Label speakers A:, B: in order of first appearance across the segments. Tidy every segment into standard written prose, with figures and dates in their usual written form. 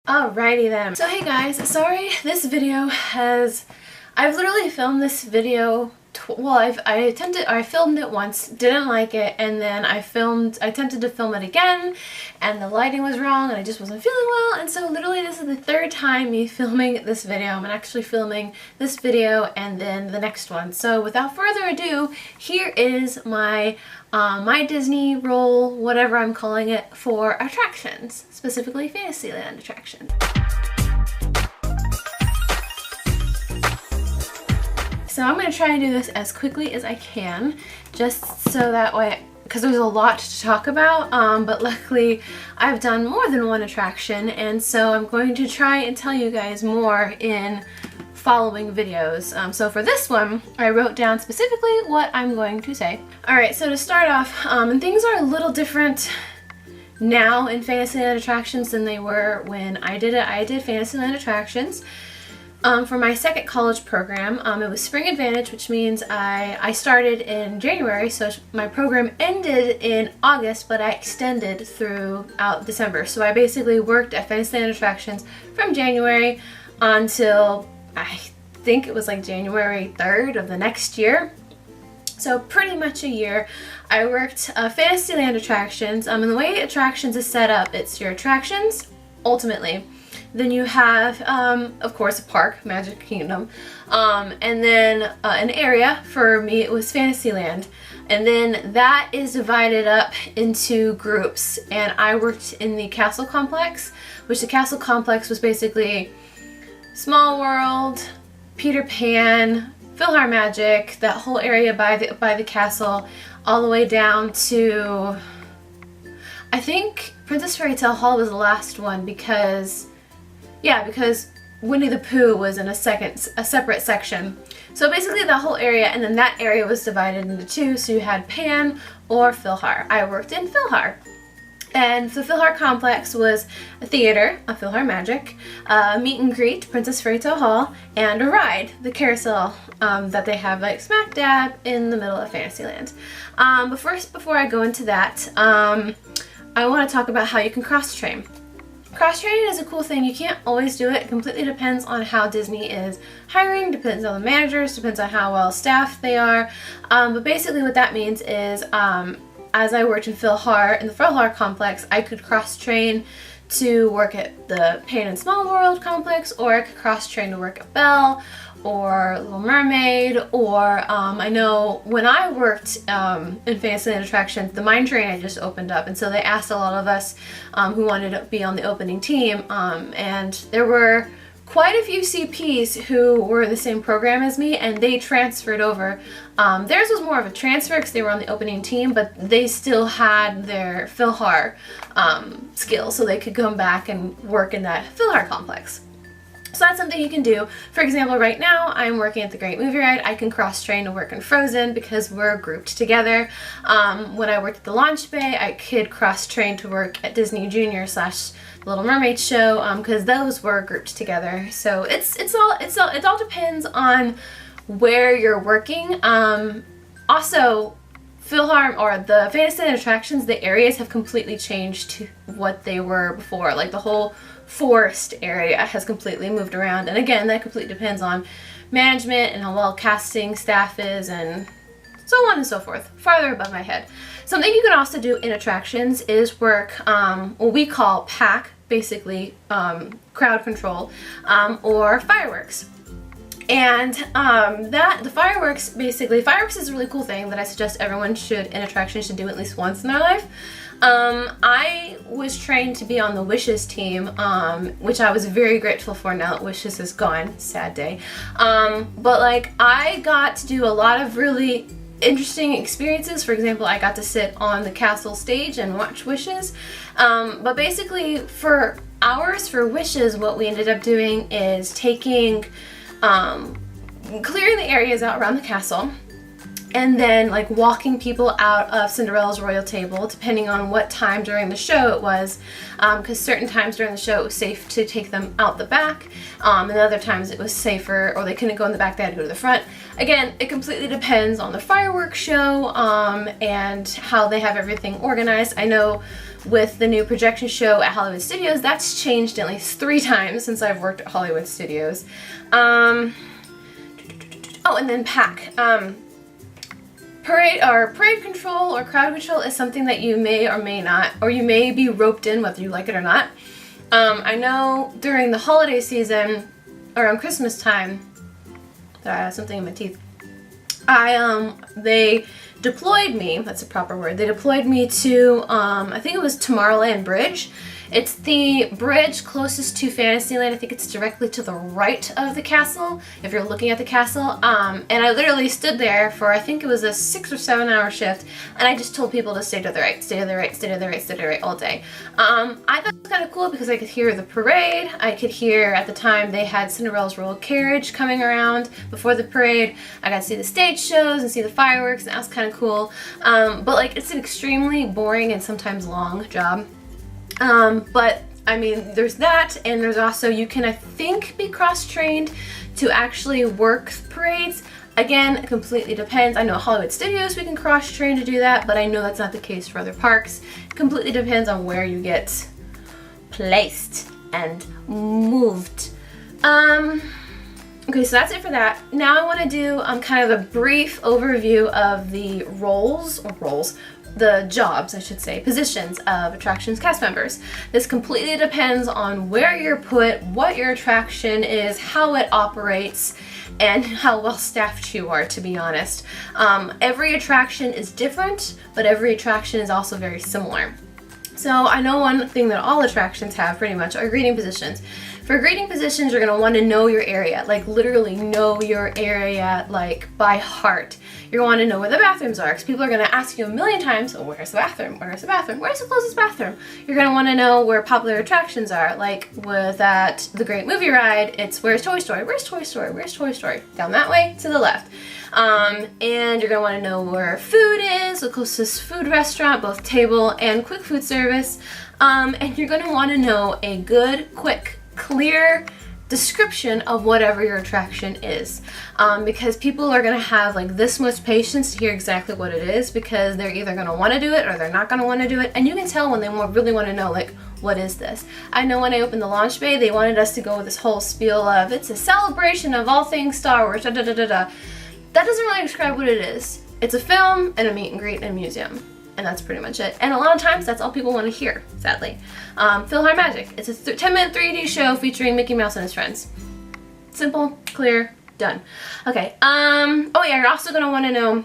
A: Alrighty then. So hey guys, sorry this video I've literally filmed this video I filmed it once, didn't like it, and then I attempted to film it again, and the lighting was wrong, and I just wasn't feeling well, and so literally this is the third time me filming this video. I'm actually filming this video and then the next one. So without further ado, here is my my Disney roll, whatever I'm calling it, for attractions, specifically Fantasyland attractions. So I'm going to try and do this as quickly as I can, just so that way, because there's a lot to talk about, but luckily I've done more than one attraction, and so I'm going to try and tell you guys more in following videos. So for this one, I wrote down specifically what I'm going to say. Alright, so to start off, and things are a little different now in Fantasyland attractions than they were when I did it. I did Fantasyland attractions for my second college program. It was Spring Advantage, which means I started in January, so my program ended in August, but I extended throughout December. So I basically worked at Fantasyland attractions from January until I think it was like January 3rd of the next year. So pretty much a year. I worked Fantasyland attractions, and the way attractions is set up, it's your attractions, ultimately. Then you have, of course, a park, Magic Kingdom, and then an area. For me, it was Fantasyland. And then that is divided up into groups. And I worked in the castle complex, which the castle complex was basically Small World, Peter Pan, PhilharMagic, that whole area by the castle, all the way down to, I think Princess Fairy Tale Hall was the last one, because Winnie the Pooh was in a separate section. So basically the whole area, and then that area was divided into two, so you had Pan or Philhar. I worked in Philhar. And the Philhar complex was a theater, a PhilharMagic, meet and greet, Princess Fairy Tale Hall, and a ride, the Carousel, that they have like smack dab in the middle of Fantasyland. But first, before I go into that, I want to talk about how you can cross-train. Cross-training is a cool thing. You can't always do it. It completely depends on how Disney is hiring, depends on the managers, depends on how well staffed they are. But basically what that means is, as I worked in the Philhar complex, I could cross-train to work at the Pan and Small World complex, or I could cross-train to work at Belle, or Little Mermaid, or I know when I worked in Fantasyland attractions, the mine train had just opened up, and so they asked a lot of us who wanted to be on the opening team, and there were quite a few CPs who were in the same program as me, and they transferred over. Theirs was more of a transfer because they were on the opening team, but they still had their Philhar skills, so they could come back and work in that Philhar complex. So that's something you can do. For example, right now I'm working at the Great Movie Ride. I can cross-train to work in Frozen because we're grouped together. When I worked at the Launch Bay, I could cross-train to work at Disney Junior / Little Mermaid show because those were grouped together. So it all depends on where you're working. Also, Philhar, or the Fantasyland attractions, the areas have completely changed to what they were before. Like the whole forest area has completely moved around, and again, that completely depends on management and how well casting staff is, and so on and so forth. Farther above my head. Something you can also do in attractions is work what we call pack, basically crowd control, or fireworks. And the fireworks, basically, fireworks is a really cool thing that I suggest everyone in attractions should do at least once in their life. I was trained to be on the Wishes team, which I was very grateful for now that Wishes is gone. Sad day. But like, I got to do a lot of really interesting experiences. For example, I got to sit on the castle stage and watch Wishes. But basically, for hours for Wishes, what we ended up doing is taking clearing the areas out around the castle, and then like walking people out of Cinderella's royal table, depending on what time during the show it was, because certain times during the show it was safe to take them out the back, and other times it was safer, or they couldn't go in the back, they had to go to the front. Again, it completely depends on the fireworks show and how they have everything organized. I know with the new projection show at Hollywood Studios. That's changed at least 3 times since I've worked at Hollywood Studios. Oh, and then PAC. Parade control or crowd control is something that you may or may not, or you may be roped in whether you like it or not. I know during the holiday season, around Christmas time, I have something in my teeth. They deployed me, that's a proper word, they deployed me to, I think it was Tomorrowland Bridge. It's the bridge closest to Fantasyland. I think it's directly to the right of the castle, if you're looking at the castle. And I literally stood there for, I think it was a 6 or 7 hour shift, and I just told people to stay to the right, stay to the right, stay to the right, stay to the right all day. I thought it was kind of cool because I could hear the parade. I could hear, at the time, they had Cinderella's Royal Carriage coming around before the parade. I got to see the stage shows and see the fireworks, and that was kind of cool. But like, it's an extremely boring and sometimes long job. But I mean, there's that, and there's also, you can, I think, be cross-trained to actually work parades. Again, it completely depends. I know at Hollywood Studios we can cross-train to do that, but I know that's not the case for other parks. It completely depends on where you get placed and moved. Okay, so that's it for that. Now I want to do kind of a brief overview of the the jobs, I should say, positions of attractions cast members. This completely depends on where you're put, what your attraction is, how it operates, and how well staffed you are, to be honest. Every attraction is different, but every attraction is also very similar. So I know one thing that all attractions have pretty much are greeting positions. For greeting positions, you're going to want to know your area, like literally know your area like by heart. You're going to want to know where the bathrooms are, because people are going to ask you a million times, oh, where's the bathroom? Where's the bathroom? Where's the closest bathroom? You're going to want to know where popular attractions are, like with at the Great Movie Ride, it's where's Toy Story? Where's Toy Story? Where's Toy Story? Down that way to the left. And you're going to want to know where food is, the closest food restaurant, both table and quick food service. And you're going to want to know a good, quick, clear description of whatever your attraction is, because people are going to have like this much patience to hear exactly what it is, because they're either going to want to do it or they're not going to want to do it, and you can tell when they really want to know, like, what is this? I know when I opened the launch bay, they wanted us to go with this whole spiel of it's a celebration of all things Star Wars, da da da da da. That doesn't really describe what it is. It's a film and a meet and greet and a museum. And that's pretty much it. And a lot of times, that's all people want to hear, sadly. PhilharMagic. It's a 10-minute 3D show featuring Mickey Mouse and his friends. Simple, clear, done. Okay, oh yeah, you're also going to want to know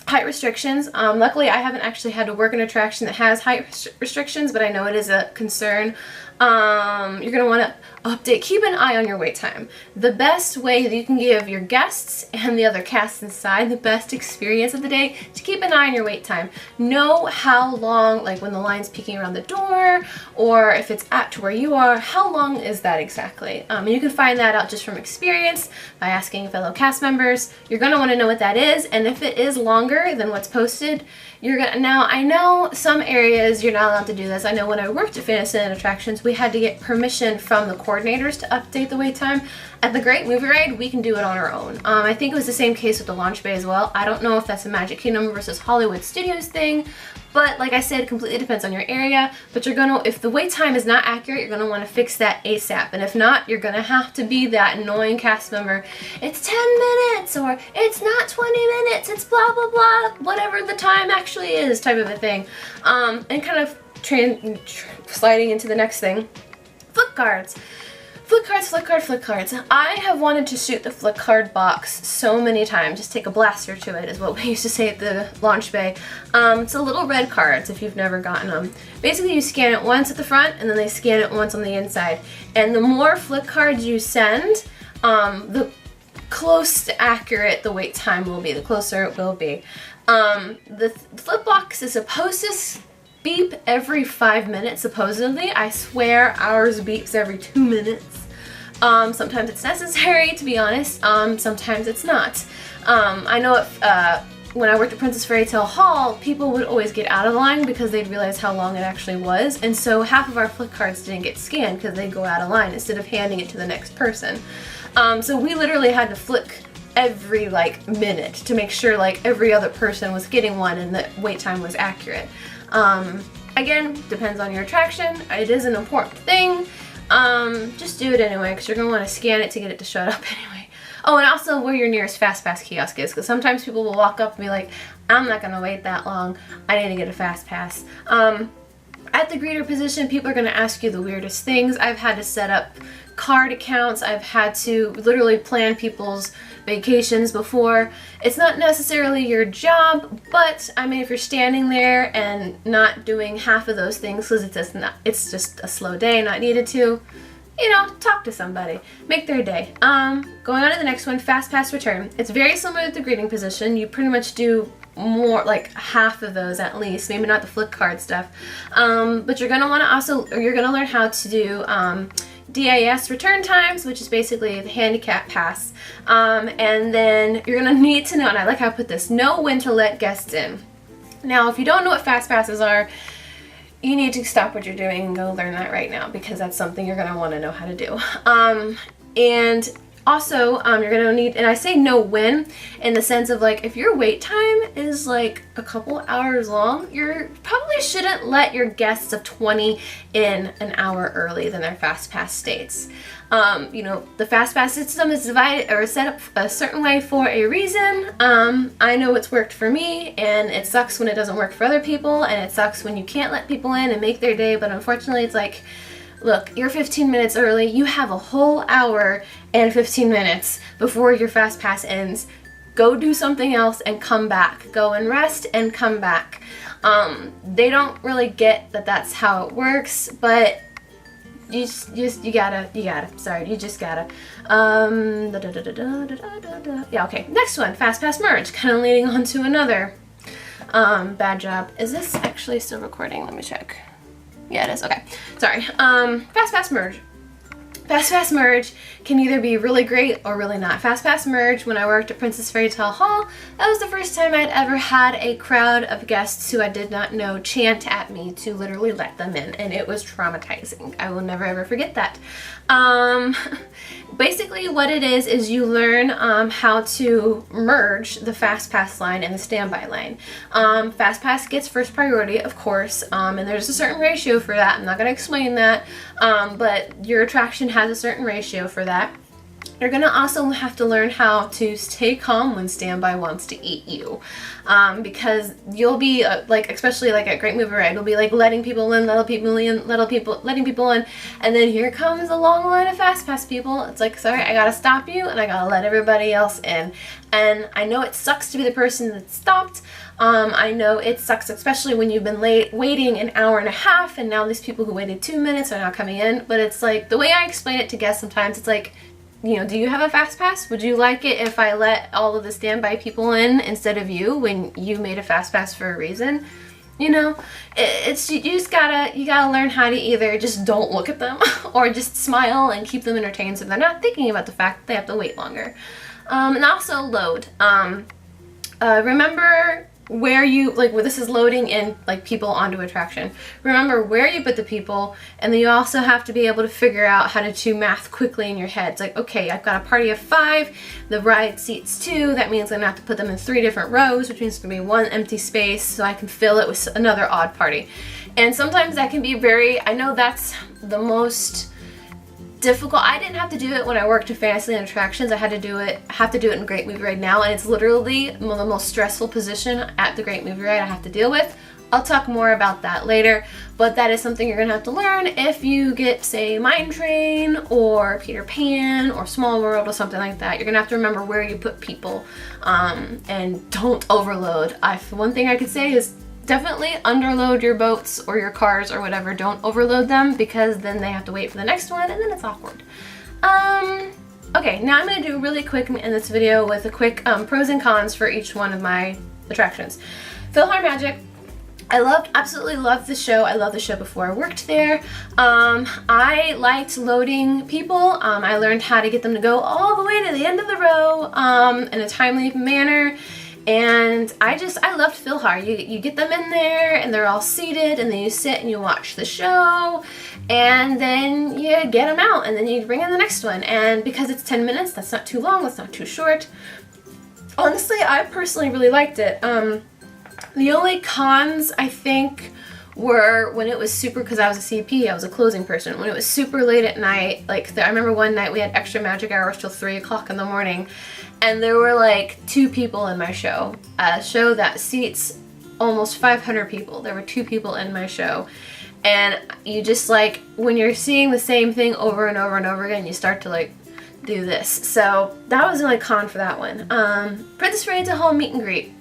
A: height restrictions. Luckily, I haven't actually had to work an attraction that has height restrictions, but I know it is a concern. You're going to want to update, keep an eye on your wait time. The best way that you can give your guests and the other cast inside the best experience of the day, to keep an eye on your wait time. Know how long, like when the line's peeking around the door, or if it's at to where you are, how long is that exactly? You can find that out just from experience by asking fellow cast members. You're going to want to know what that is, and if it is longer than what's posted, you're gonna, now I know some areas you're not allowed to do this. I know when I worked at Fantasyland attractions, we had to get permission from the coordinators to update the wait time. At the Great Movie Ride, we can do it on our own. I think it was the same case with the launch bay as well. I don't know if that's a Magic Kingdom versus Hollywood Studios thing, but like I said, it completely depends on your area. But you're gonna, if the wait time is not accurate, you're gonna want to fix that ASAP. And if not, you're gonna have to be that annoying cast member. It's 10 minutes, or it's not 20 minutes, it's blah blah blah, whatever the time actually is, type of a thing. And kind of sliding into the next thing, flip cards. Flip cards, flip card, flip cards. I have wanted to shoot the flip card box so many times. Just take a blaster to it is what we used to say at the launch bay. It's a little red cards if you've never gotten them. Basically you scan it once at the front and then they scan it once on the inside. And the more flip cards you send, the close to accurate the wait time will be, the closer it will be. The flip box is supposed to beep every 5 minutes, supposedly. I swear ours beeps every 2 minutes. Sometimes it's necessary, to be honest. Sometimes it's not. I know when I worked at Princess Fairy Tale Hall, people would always get out of line because they'd realize how long it actually was, and so half of our flip cards didn't get scanned because they'd go out of line instead of handing it to the next person. So we literally had to flick every like minute to make sure like every other person was getting one and the wait time was accurate. Again, depends on your attraction. It is an important thing. Just do it anyway, because you're going to want to scan it to get it to shut up anyway. Oh, and also where your nearest Fast Pass kiosk is, because sometimes people will walk up and be like, I'm not going to wait that long. I need to get a Fast Pass. At the greeter position, people are going to ask you the weirdest things. I've had to set up card accounts. I've had to literally plan people's vacations before. It's not necessarily your job, but I mean, if you're standing there and not doing half of those things because it's just a slow day, not needed to, you know, talk to somebody, make their day. Going on to the next one, Fast Pass return. It's very similar to the greeting position. You pretty much do more, like half of those at least, maybe not the flip card stuff, but you're going to want to you're going to learn how to do DIS return times, which is basically the handicap pass, and then you're going to need to know, and I like how I put this, know when to let guests in. Now, if you don't know what Fast Passes are, you need to stop what you're doing and go learn that right now, because that's something you're going to want to know how to do. And also, you're going to need, and I say know when, in the sense of like, if your wait time is like a couple hours long, you probably shouldn't let your guests of 20 in an hour early than their Fast Pass states. You know, the Fast Pass system is divided or set up a certain way for a reason. I know it's worked for me, and it sucks when it doesn't work for other people, and it sucks when you can't let people in and make their day, but unfortunately it's like, look, you're 15 minutes early, you have a whole hour and 15 minutes before your Fast Pass ends. Go do something else and come back. Go and rest and come back. They don't really get that that's how it works, but you gotta. Yeah, okay, next one, Fast Pass merge, kind of leading on to another bad job. Is this actually still recording? Let me check. Yeah, it is. Okay. Sorry. Fast Pass merge. Fast Pass merge can either be really great or really not. Fast Pass merge, when I worked at Princess Fairy Tale Hall, that was the first time I'd ever had a crowd of guests who I did not know chant at me to literally let them in, and it was traumatizing. I will never ever forget that. Basically what it is you learn how to merge the Fast Pass line and the standby line. Fast Pass gets first priority, of course, and there's a certain ratio for that. I'm not going to explain that, but your attraction has a certain ratio for that. You're going to also have to learn how to stay calm when standby wants to eat you, because you'll be like, especially like at Great Movie Ride, you'll be like letting people in, letting people in, and then here comes a long line of Fast Pass people. It's like, sorry, I gotta stop you and I gotta let everybody else in. And I know it sucks to be the person that's stopped. I know it sucks, especially when you've been waiting an hour and a half, and now these people who waited 2 minutes are now coming in. But it's like, the way I explain it to guests sometimes, it's like, you know, do you have a Fast Pass? Would you like it if I let all of the standby people in instead of you when you made a Fast Pass for a reason? You know, you gotta learn how to either just don't look at them or just smile and keep them entertained so they're not thinking about the fact that they have to wait longer. And also load. Remember where you, like, where this is loading in, like, people onto attraction. Remember where you put the people, and then you also have to be able to figure out how to do math quickly in your head. It's like, okay, I've got a party of 5, the ride seats 2, that means I'm gonna have to put them in 3 different rows, which means there's gonna be 1 empty space so I can fill it with another odd party. And sometimes that can be I know that's the most difficult. I didn't have to do it when I worked at Fantasyland attractions. I have to do it in Great Movie Ride now, and it's literally the most stressful position at the Great Movie Ride I have to deal with. I'll talk more about that later, but that is something you're gonna have to learn if you get, say, Mine Train or Peter Pan or Small World or something like that. You're gonna have to remember where you put people, and don't overload. One thing I could say is definitely underload your boats or your cars or whatever. Don't overload them, because then they have to wait for the next one and then it's awkward. Okay, now I'm going to do really quick in this video with a quick pros and cons for each one of my attractions. PhilharMagic. I absolutely loved the show. I loved the show before I worked there. I liked loading people. I learned how to get them to go all the way to the end of the row in a timely manner. And I loved Philhar. You get them in there and they're all seated, and then you sit and you watch the show, and then you get them out, and then you bring in the next one. And because it's 10 minutes, that's not too long, that's not too short. Honestly, I personally really liked it. The only cons, I think, were when it was super, because I was a CP, I was a closing person, when it was super late at night, like I remember one night we had extra magic hours till 3 o'clock in the morning, and there were like 2 people in my show. A show that seats almost 500 people. There were 2 people in my show. And you just like, when you're seeing the same thing over and over and over again, you start to like do this. So that was the only con for that one. Princess Raids a home meet and greet.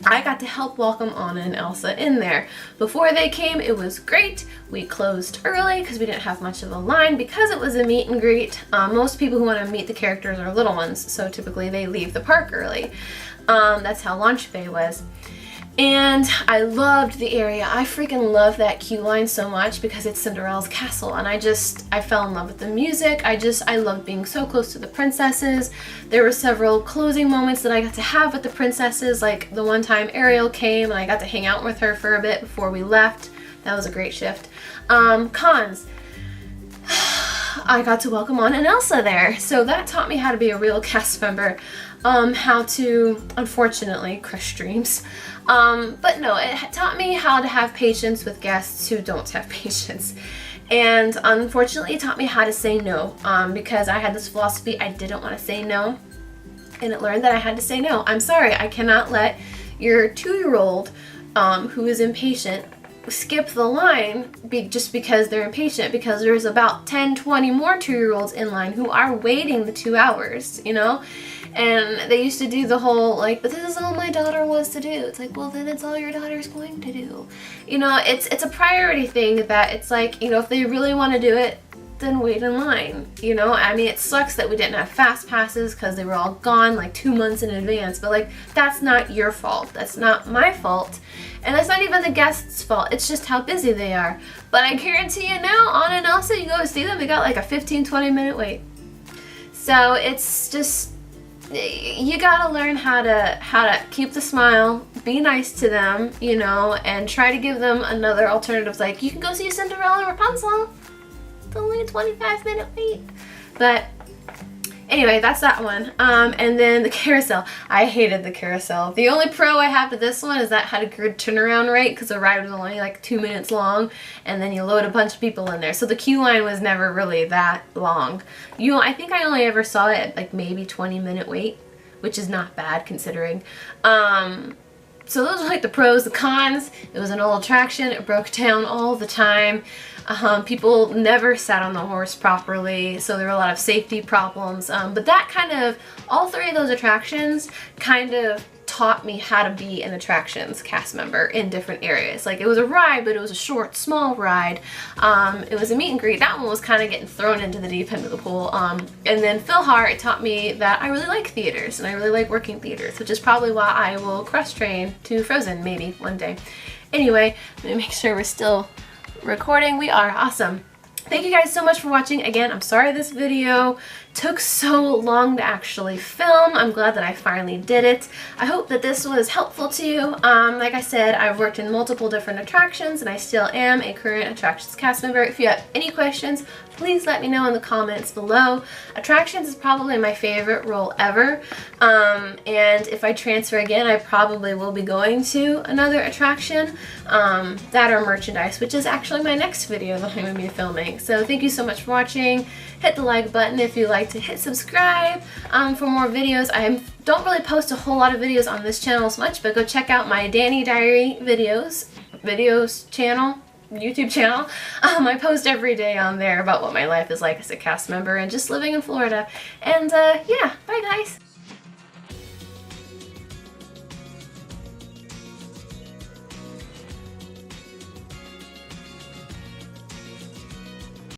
A: I got to help welcome Anna and Elsa in there. Before they came, it was great. We closed early because we didn't have much of a line because it was a meet and greet. Most people who want to meet the characters are little ones, so typically they leave the park early. That's how launch bay was. And I loved the area. I freaking love that queue line so much because it's Cinderella's castle, and I fell in love with the music. I loved being so close to the princesses. There were several closing moments that I got to have with the princesses, like the one time Ariel came and I got to hang out with her for a bit before we left. That was a great shift. Cons. I got to welcome Anna and Elsa there, so that taught me how to be a real cast member. How to, unfortunately, crush dreams. But no, it taught me how to have patience with guests who don't have patience. And unfortunately, it taught me how to say no, because I had this philosophy, I didn't want to say no. And it learned that I had to say no. I'm sorry, I cannot let your 2-year-old, who is impatient, skip the line just because they're impatient, because there's about 10-20 more 2-year-olds in line who are waiting the 2 hours, you know? And they used to do the whole, like, but this is all my daughter wants to do. It's like, well, then it's all your daughter's going to do. You know, it's a priority thing that it's like, you know, if they really want to do it, then wait in line, you know? I mean, it sucks that we didn't have fast passes because they were all gone like 2 months in advance, but like, that's not your fault. That's not my fault. And that's not even the guests' fault. It's just how busy they are. But I guarantee you now, Anna and Elsa, you go to see them, they got like a 15-20 minute wait. So it's just, you gotta learn how to keep the smile, be nice to them, you know, and try to give them another alternative. Like, you can go see Cinderella and Rapunzel. It's only a 25-minute wait. But anyway, that's that one. And then the carousel. I hated the carousel. The only pro I have to this one is that it had a good turnaround rate because the ride was only like 2 minutes long, and then you load a bunch of people in there. So the queue line was never really that long. I think I only ever saw it at like maybe 20-minute wait, which is not bad considering. So those are like the pros. The cons, it was an old attraction. It broke down all the time. People never sat on the horse properly, so there were a lot of safety problems. But that kind of, all 3 of those attractions kind of taught me how to be an attractions cast member in different areas. Like, it was a ride, but it was a short, small ride. It was a meet and greet. That one was kind of getting thrown into the deep end of the pool. And then Philhar, it taught me that I really like theaters, and I really like working theaters, which is probably why I will cross-train to Frozen, maybe, one day. Anyway, let me make sure we're still recording. We are. Awesome. Thank you guys so much for watching. Again, I'm sorry this video took so long to actually film. I'm glad that I finally did it. I hope that this was helpful to you. Like I said, I've worked in multiple different attractions, and I still am a current attractions cast member. If you have any questions, please let me know in the comments below. Attractions is probably my favorite role ever, and if I transfer again, I probably will be going to another attraction, that or merchandise, which is actually my next video that I'm going to be filming. So thank you so much for watching. Hit the like button if you like to, hit subscribe for more videos. I don't really post a whole lot of videos on this channel as much, but go check out my Danny Diary videos channel, YouTube channel. I post every day on there about what my life is like as a cast member and just living in Florida. And yeah, bye guys.